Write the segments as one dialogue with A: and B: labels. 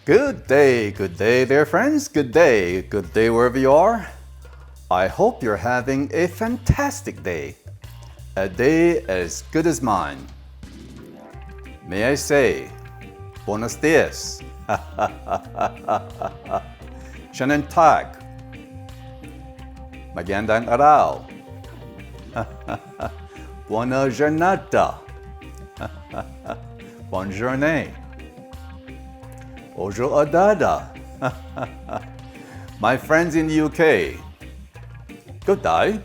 A: Good day there friends, good day wherever you are. I hope you're having a fantastic day, a day as good as mine. May I say, buenos dias, schönen Tag, magandang araw, buona giornata, bonne journée. Ojo adada. My friends in the UK, good day.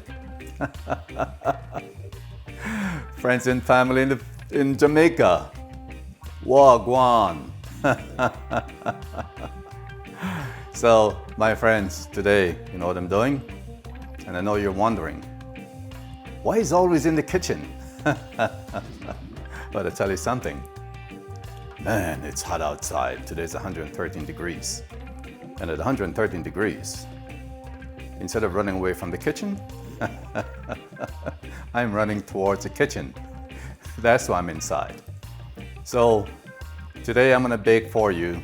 A: Friends and family in Jamaica, wagwan. So, my friends, today, you know what I'm doing? And I know you're wondering, why is always in the kitchen? But I'll tell you something. Man, it's hot outside. Today's 113 degrees. And at 113 degrees, instead of running away from the kitchen, I'm running towards the kitchen. That's why I'm inside. So today I'm gonna bake for you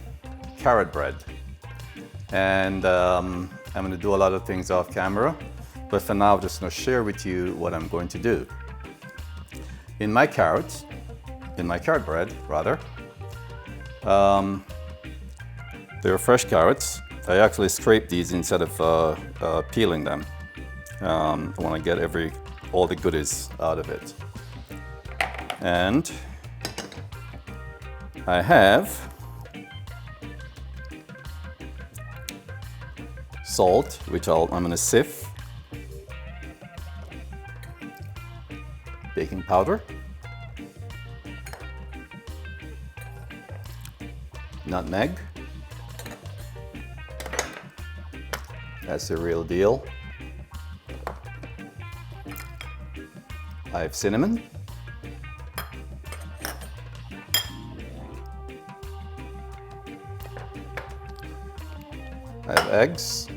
A: carrot bread. And I'm gonna do a lot of things off camera, but for now I'm just gonna share with you what I'm going to do. In my carrot bread rather, they're fresh carrots. I actually scrape these instead of peeling them. I want to get all the goodies out of it. And I have salt, which I'm going to sieve, baking powder, nutmeg, that's the real deal. I have cinnamon, I have eggs,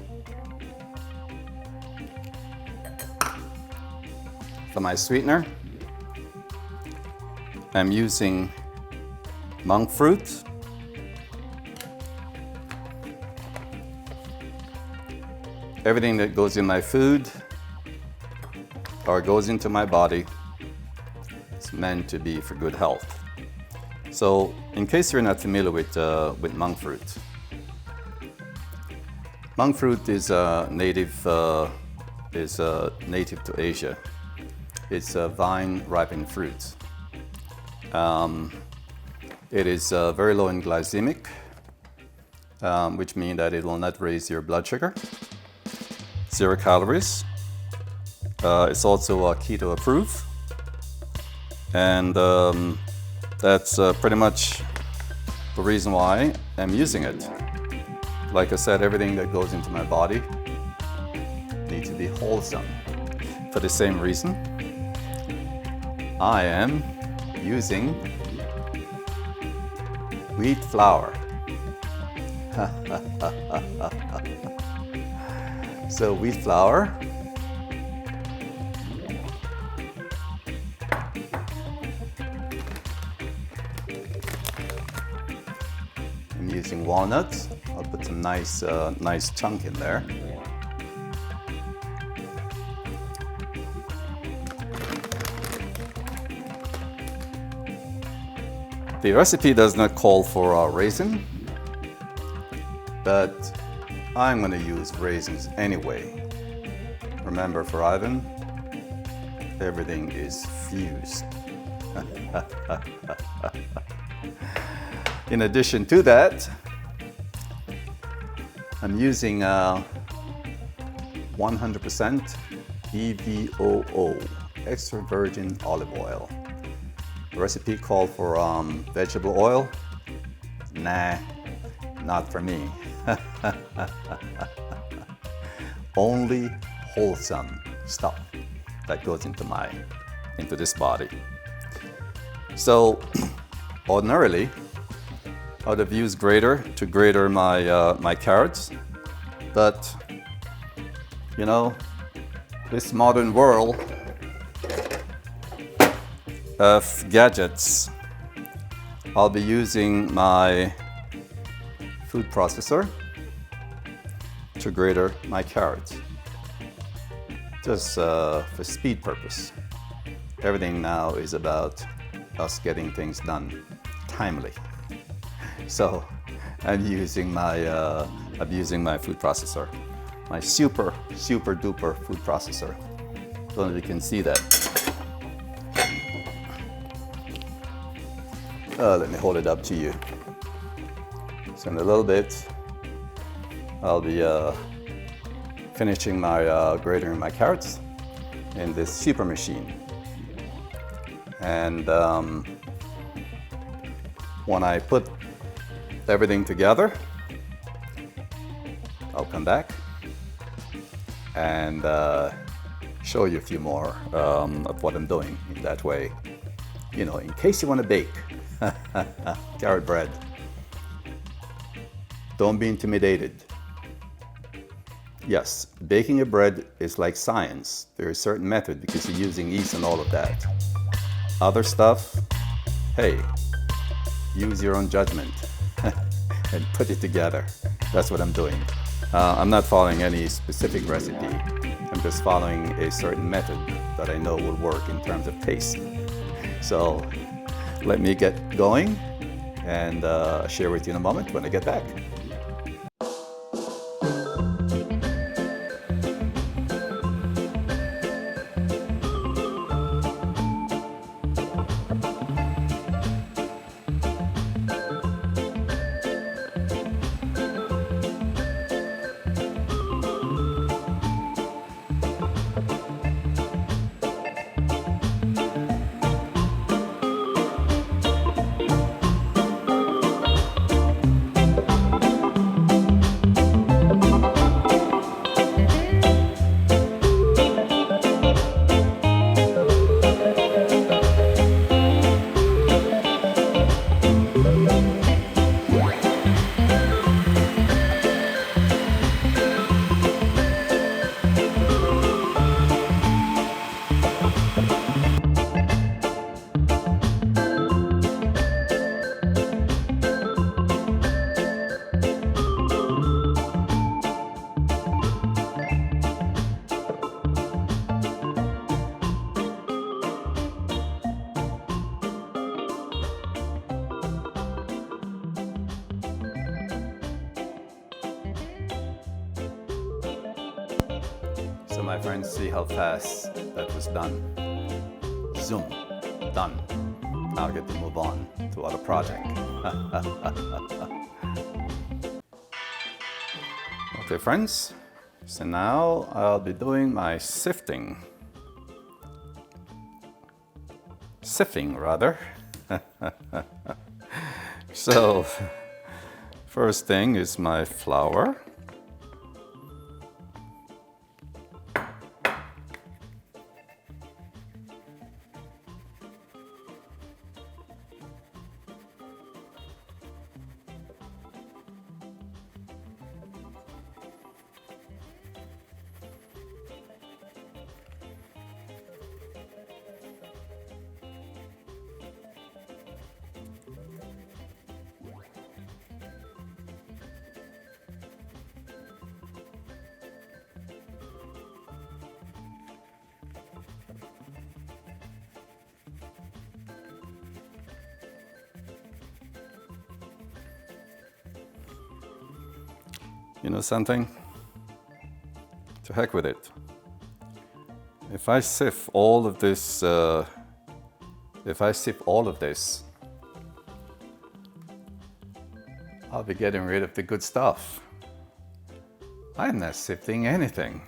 A: for my sweetener I'm using monk fruit, everything that goes in my food or goes into my body is meant to be for good health. So, in case you're not familiar with monk fruit is native to Asia. It's a vine-ripened fruit. It is very low in glycemic, which means that it will not raise your blood sugar. 0 calories. It's also keto approved, and that's pretty much the reason why I'm using it. Like I said, everything that goes into my body needs to be wholesome. For the same reason, I am using wheat flour. So wheat flour, I'm using walnuts. I'll put some nice chunk in there. The recipe does not call for raisin, but I'm going to use raisins anyway. Remember, for Ivan, everything is fused. In addition to that, I'm using 100% EVOO, extra virgin olive oil. The recipe called for vegetable oil. Nah, not for me. Only wholesome stuff that goes into this body. So ordinarily I would have used grater to grater my carrots, but you know, this modern world of gadgets, I'll be using my food processor to grater my carrots, just for speed purpose. Everything now is about us getting things done timely. So I'm using my food processor, my super duper food processor. Don't know if you can see that. Let me hold it up to you. So in a little bit, I'll be finishing my grating my carrots in this super machine. And when I put everything together, I'll come back and show you a few more of what I'm doing in that way. You know, in case you want to bake carrot bread, don't be intimidated. Yes, baking a bread is like science. There is a certain method because you're using yeast and all of that. Other stuff, hey, use your own judgment and put it together. That's what I'm doing. I'm not following any specific recipe. I'm just following a certain method that I know will work in terms of taste. So let me get going and share with you in a moment when I get back. So my friends, see how fast that was done. Zoom, done. Now I get to move on to other project. Okay friends, so now I'll be doing my sifting. Sifting rather. So first thing is my flour. You know something? To heck with it. If I sift all of this, I'll be getting rid of the good stuff. I'm not sifting anything.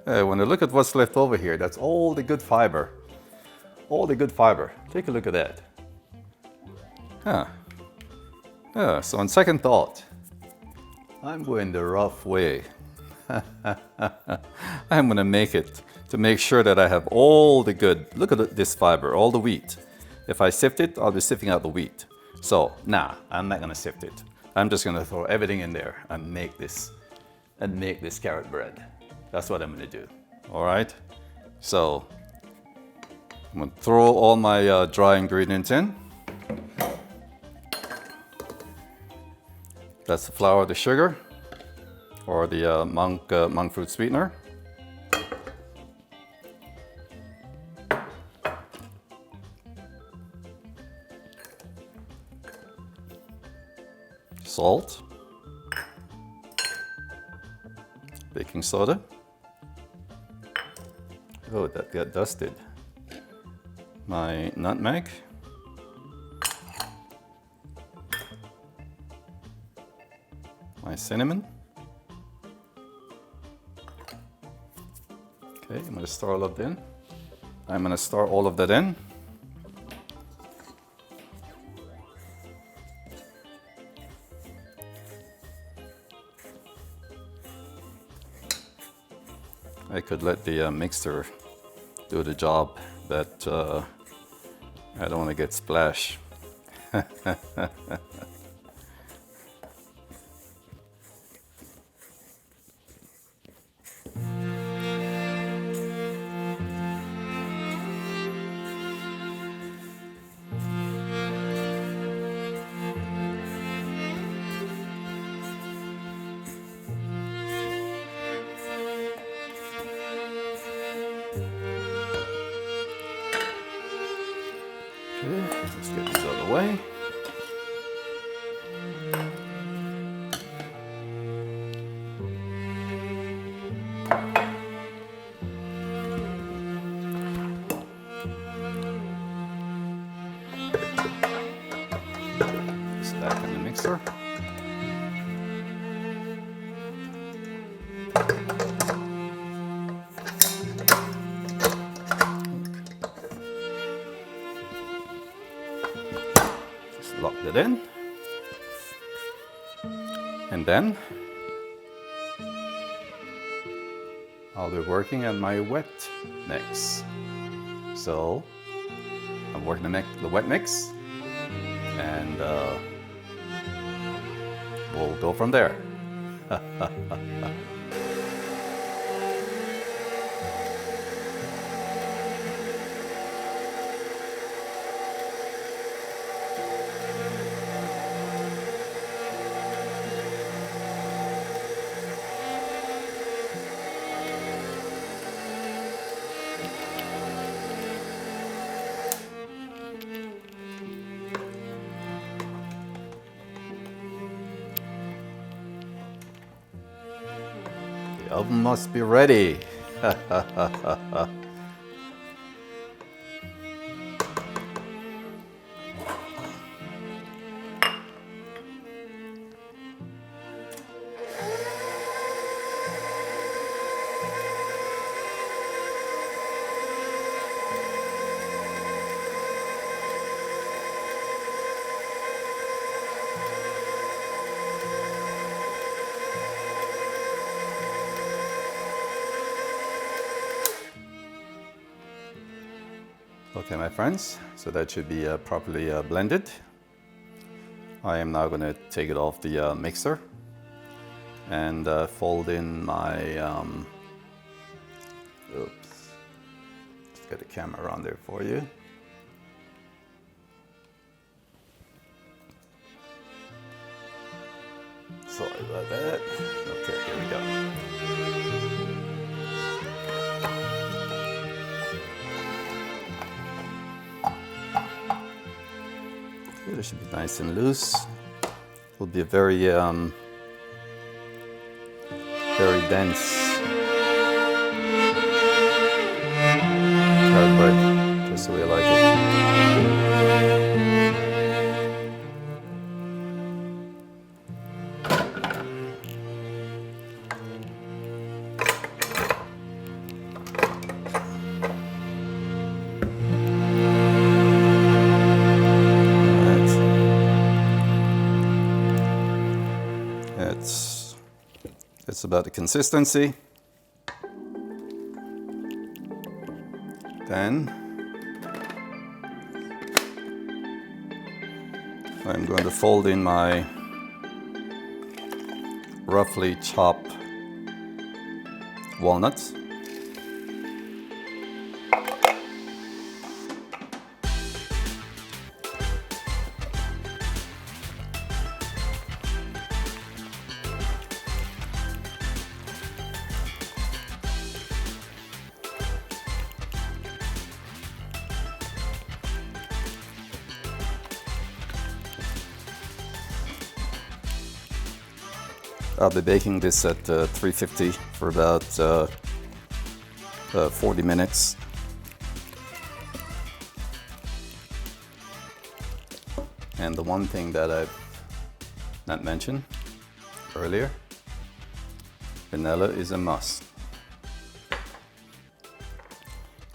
A: When I look at what's left over here, that's all the good fiber. All the good fiber. Take a look at that. Huh. So on second thought, I'm going the rough way. I'm going to make it to make sure that I have all the good. Look at this fiber, all the wheat. If I sift it, I'll be sifting out the wheat. So, nah, I'm not going to sift it. I'm just going to throw everything in there and make this carrot bread. That's what I'm going to do. All right? So, I'm going to throw all my dry ingredients in. That's the flour, the sugar, or the monk fruit sweetener. Salt, baking soda. Oh, that got dusted. My nutmeg. My cinnamon. Okay, I'm going to stir all of that in. I'm going to stir all of that in. I could let the mixer do the job, but I don't want to get splash. Okay, let's get these out of the way. This back in the mixer. Lock that in, and then I'll be working on my wet mix. So I'm working the wet mix, and we'll go from there. The oven must be ready. Okay, my friends, so that should be properly blended. I am now going to take it off the mixer and fold in my, oops, just get the camera around there for you. Sorry about that. Okay, here we go. It should be nice and loose. It will be a very, very dense carrot bread, just the way I like it. It's about the consistency. Then I'm going to fold in my roughly chopped walnuts. I'll be baking this at 350 for about 40 minutes. And the one thing that I've not mentioned earlier, vanilla is a must.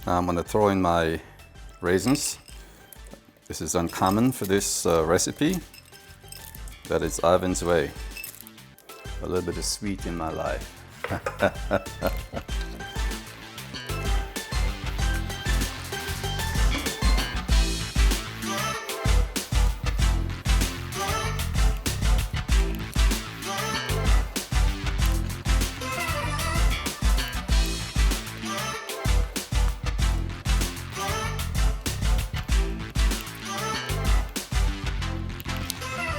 A: Now I'm going to throw in my raisins. This is uncommon for this recipe. That is Ivan's way. A little bit of sweet in my life.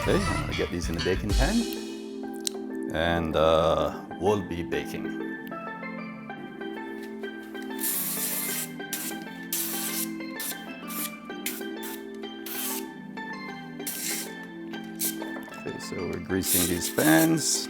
A: Okay, I'm going to get these in the baking pan, and we'll be baking. Okay, so we're greasing these pans.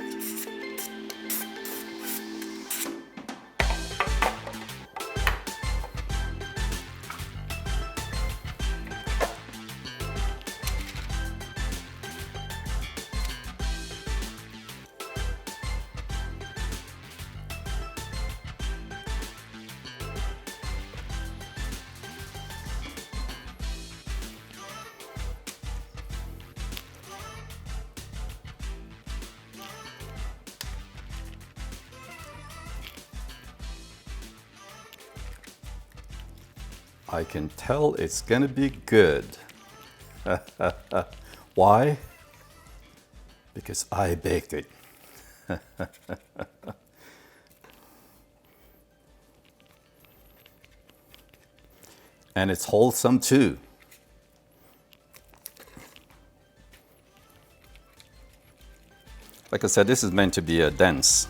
A: I can tell it's gonna be good. Why? Because I baked it. And it's wholesome too. Like I said, this is meant to be a dense.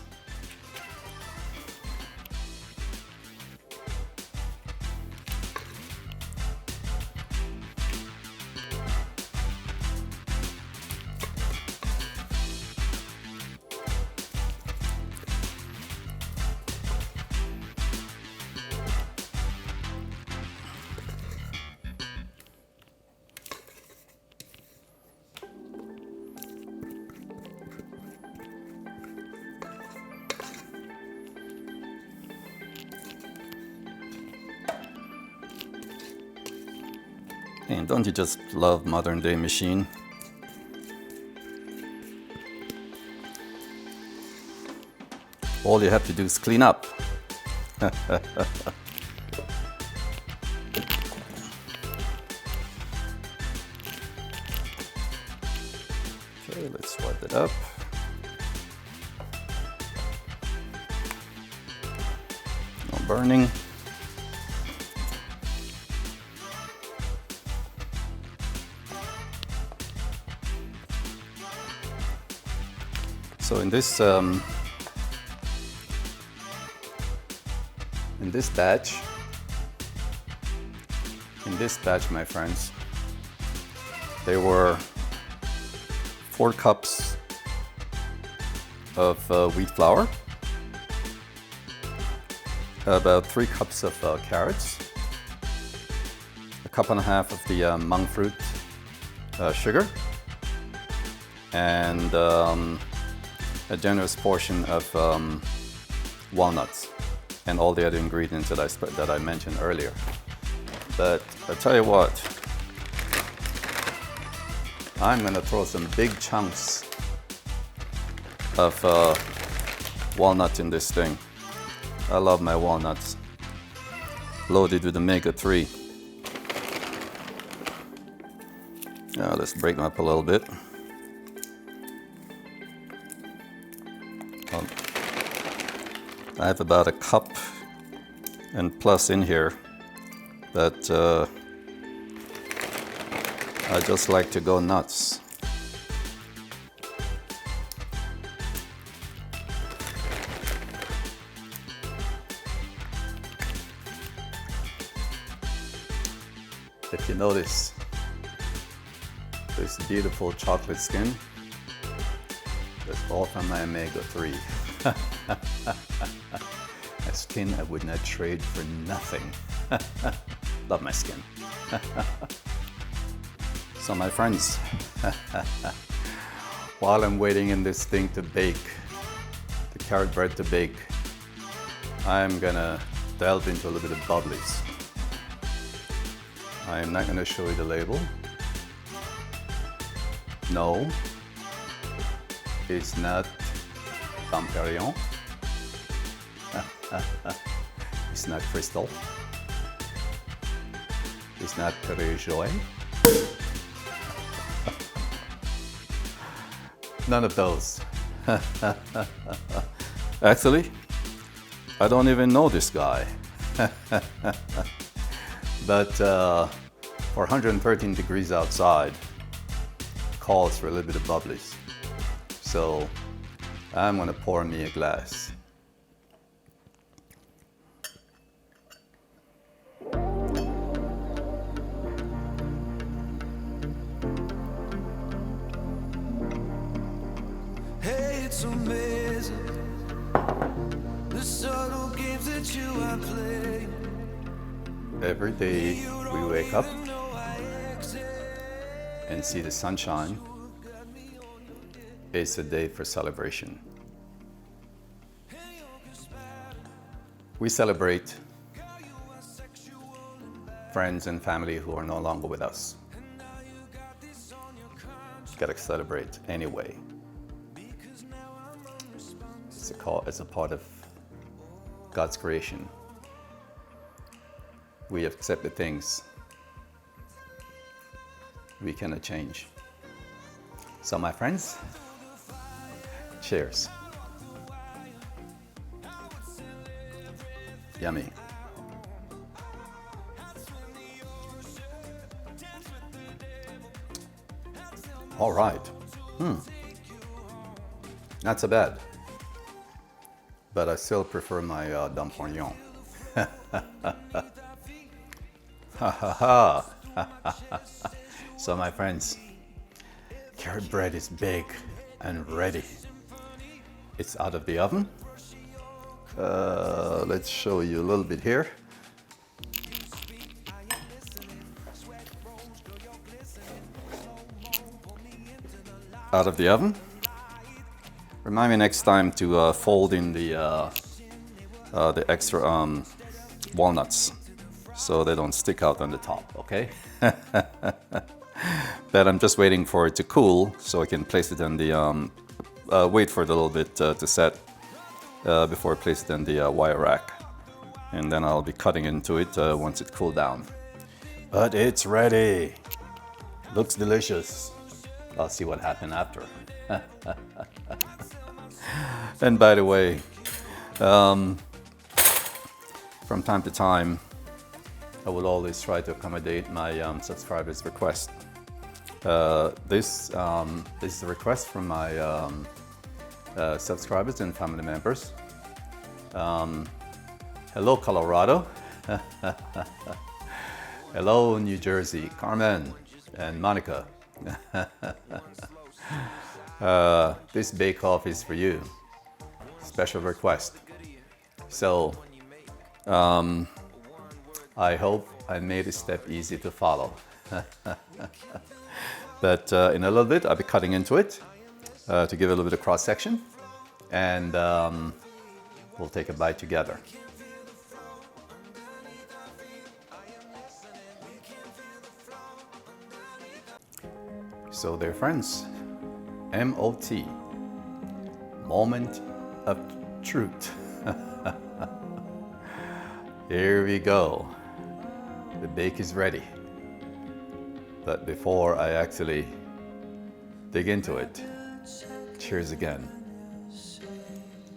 A: And don't you just love modern day machine? All you have to do is clean up. Okay, let's wipe it up. No burning. So in this batch, my friends, there were 4 cups of wheat flour, about 3 cups of carrots, a cup and a half of the monk fruit sugar, and a generous portion of walnuts, and all the other ingredients that I mentioned earlier. But I tell you what, I'm gonna throw some big chunks of walnut in this thing. I love my walnuts, loaded with omega-3. Now let's break them up a little bit. I have about a cup and plus in here, but I just like to go nuts. If you notice, this beautiful chocolate skin, That's all from my omega-3. A skin I would not trade for nothing. Love my skin. So my friends, while I'm waiting in this thing to bake, the carrot bread to bake, I'm gonna delve into a little bit of bubblies. I'm not gonna show you the label. No, it's not Dom Perignon. It's not Crystal. It's not Perrier-Jouët. None of those. Actually, I don't even know this guy. But for 113 degrees outside, calls for a little bit of bubblies. So I'm gonna pour me a glass.
B: It's amazing the subtle games that you are playing.
A: Every day we wake up and see the sunshine. It's a day for celebration. We celebrate friends and family who are no longer with us. Gotta celebrate anyway. It's a part of God's creation. We accept the things we cannot change. So my friends, cheers. Yummy. All right. Not so bad. But I still prefer my Dom Perignon. Ha ha ha. So my friends, carrot bread is big and ready. It's out of the oven. Let's show you a little bit here. Out of the oven. Remind me next time to fold in the extra walnuts so they don't stick out on the top, okay? But I'm just waiting for it to cool so I can place it in the, wait for it a little bit to set before I place it in the wire rack. And then I'll be cutting into it once it cooled down. But it's ready. Looks delicious. I'll see what happened after. And by the way, from time to time, I will always try to accommodate my subscribers' request. This is a request from my subscribers and family members. Hello, Colorado. Hello, New Jersey, Carmen and Monica. This bake-off is for you. Special request. So, I hope I made the step easy to follow. But in a little bit, I'll be cutting into it to give it a little bit of cross-section, and we'll take a bite together. So, dear friends, MOT, Moment of Truth. Here we go. The bake is ready. But before I actually dig into it, cheers again.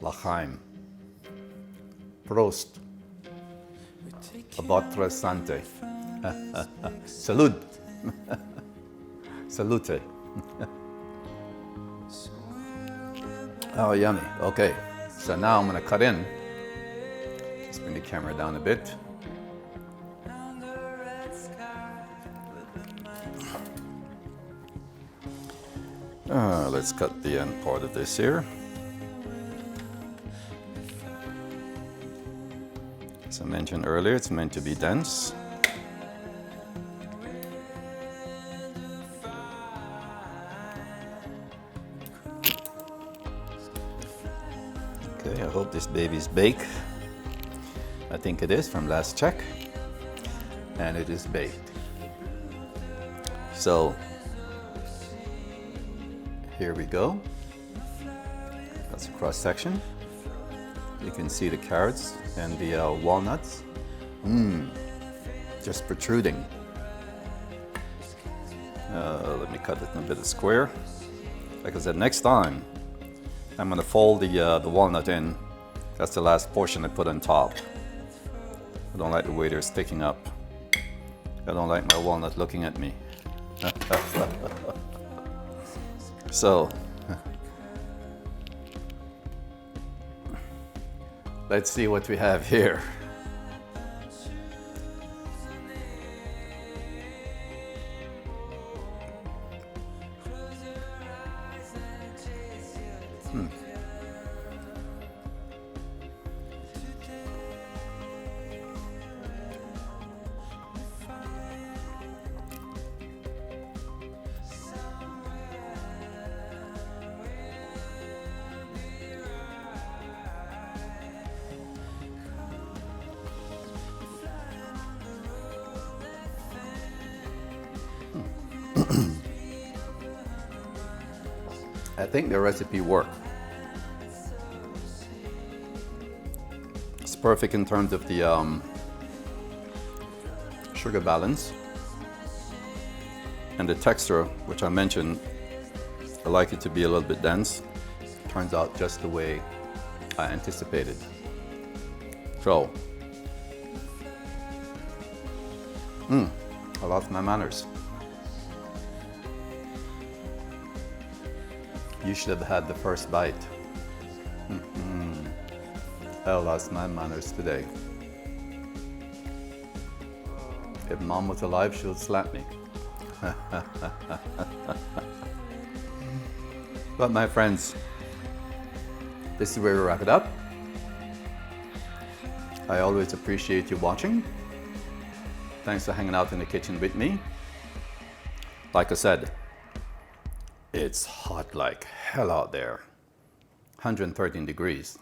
A: L'chaim. Prost. A votre santé. Salud. Salute. Oh, yummy. Okay, so now I'm gonna cut in. Let's bring the camera down a bit. Let's cut the end part of this here. As I mentioned earlier, it's meant to be dense. Okay, I hope this baby's baked. I think it is from last check. And it is baked. So here we go. That's a cross section. You can see the carrots and the walnuts. Just protruding. Let me cut it in a bit of square. Like I said, next time I'm gonna fold the walnut in. That's the last portion I put on top. I don't like the way they're sticking up. I don't like my walnut looking at me. So, let's see what we have here. I think the recipe worked. It's perfect in terms of the sugar balance and the texture, which I mentioned. I like it to be a little bit dense. Turns out just the way I anticipated. So, I lost my manners. You should have had the first bite. I lost my manners today. If Mom was alive, she would slap me. But my friends, this is where we wrap it up. I always appreciate you watching. Thanks for hanging out in the kitchen with me. Like I said, it's hot like hell out there, 113 degrees.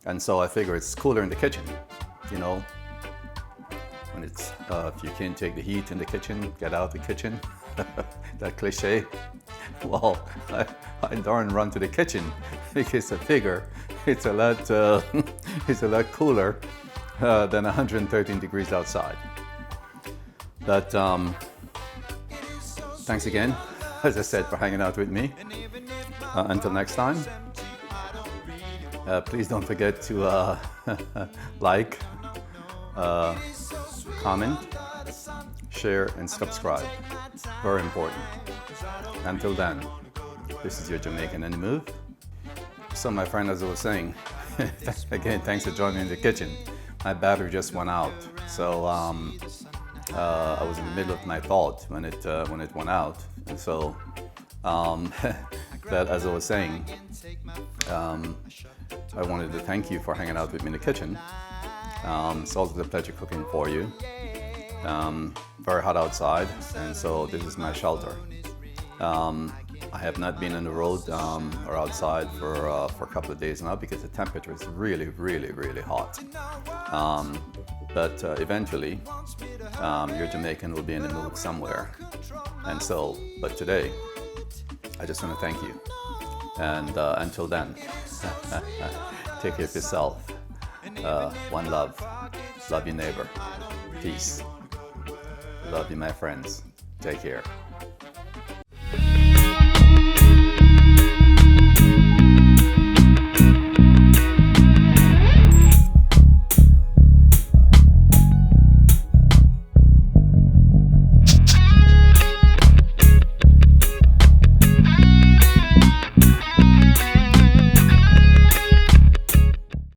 A: And so I figure it's cooler in the kitchen, you know. When it's, if you can't take the heat in the kitchen, get out the kitchen. That cliche. Well, I darn run to the kitchen because I figure it's a lot, it's a lot cooler than 113 degrees outside. But thanks again, as I said, for hanging out with me. Until next time, please don't forget to like, comment, share, and subscribe. Very important. Until then, this is your Jamaican in the Move. So my friend, as I was saying, again, thanks for joining me in the kitchen. My battery just went out, so I was in the middle of my thought when it went out, and so that, as I was saying, I wanted to thank you for hanging out with me in the kitchen. It's always a pleasure cooking for you. Very hot outside, and so this is my shelter. I have not been on the road or outside for a couple of days now because the temperature is really, really, really hot. But eventually, your Jamaican will be in the mood somewhere. And so, but today, I just want to thank you. And until then, take care of yourself. One love. Love your neighbor. Peace. Love you, my friends. Take care.